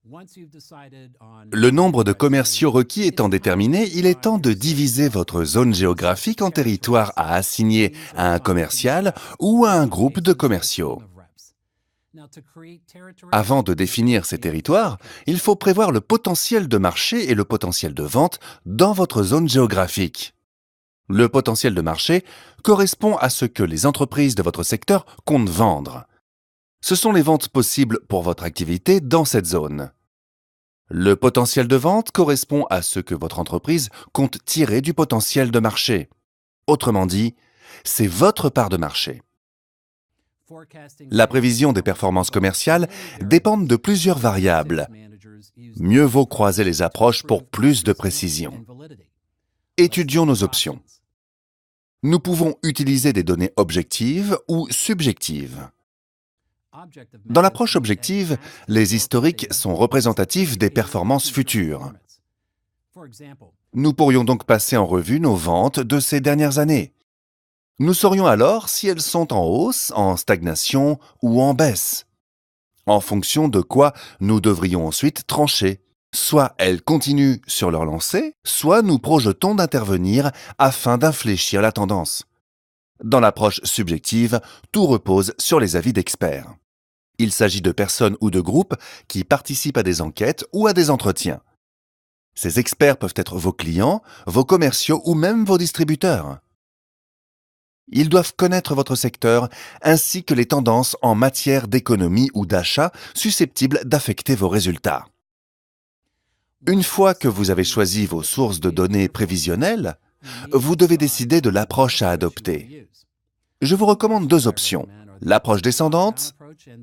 Le nombre de commerciaux requis étant déterminé, il est temps de diviser votre zone géographique en territoires à assigner à un commercial ou à un groupe de commerciaux. Avant de définir ces territoires, il faut prévoir le potentiel de marché et le potentiel de vente dans votre zone géographique. Le potentiel de marché correspond à ce que les entreprises de votre secteur comptent vendre. Ce sont les ventes possibles pour votre activité dans cette zone. Le potentiel de vente correspond à ce que votre entreprise compte tirer du potentiel de marché. Autrement dit, c'est votre part de marché. La prévision des performances commerciales dépend de plusieurs variables. Mieux vaut croiser les approches pour plus de précision. Étudions nos options. Nous pouvons utiliser des données objectives ou subjectives. Dans l'approche objective, les historiques sont représentatifs des performances futures. Nous pourrions donc passer en revue nos ventes de ces dernières années. Nous saurions alors si elles sont en hausse, en stagnation ou en baisse. En fonction de quoi nous devrions ensuite trancher. Soit elles continuent sur leur lancée, soit nous projetons d'intervenir afin d'infléchir la tendance. Dans l'approche subjective, tout repose sur les avis d'experts. Il s'agit de personnes ou de groupes qui participent à des enquêtes ou à des entretiens. Ces experts peuvent être vos clients, vos commerciaux ou même vos distributeurs. Ils doivent connaître votre secteur ainsi que les tendances en matière d'économie ou d'achat susceptibles d'affecter vos résultats. Une fois que vous avez choisi vos sources de données prévisionnelles, vous devez décider de l'approche à adopter. Je vous recommande deux options, l'approche descendante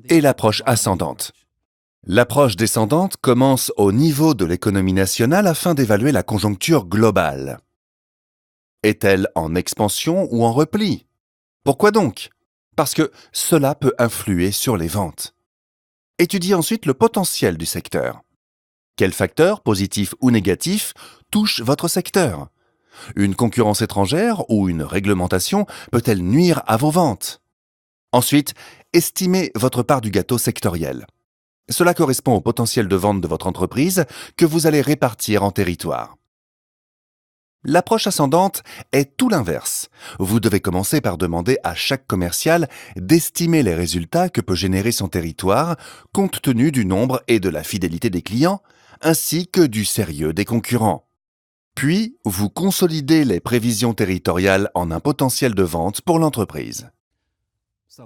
et l'approche ascendante. L'approche descendante commence au niveau de l'économie nationale afin d'évaluer la conjoncture globale. Est-elle en expansion ou en repli? Pourquoi donc? Parce que cela peut influer sur les ventes. Étudiez ensuite le potentiel du secteur. Quels facteurs, positifs ou négatifs, touchent votre secteur? Une concurrence étrangère ou une réglementation peut-elle nuire à vos ventes? Ensuite, estimez votre part du gâteau sectoriel. Cela correspond au potentiel de vente de votre entreprise que vous allez répartir en territoires. L'approche ascendante est tout l'inverse. Vous devez commencer par demander à chaque commercial d'estimer les résultats que peut générer son territoire compte tenu du nombre et de la fidélité des clients, ainsi que du sérieux des concurrents. Puis, vous consolidez les prévisions territoriales en un potentiel de vente pour l'entreprise.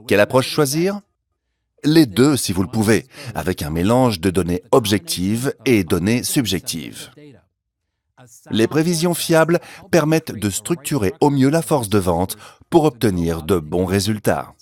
Quelle approche choisir? Les deux si vous le pouvez, avec un mélange de données objectives et données subjectives. Les prévisions fiables permettent de structurer au mieux la force de vente pour obtenir de bons résultats.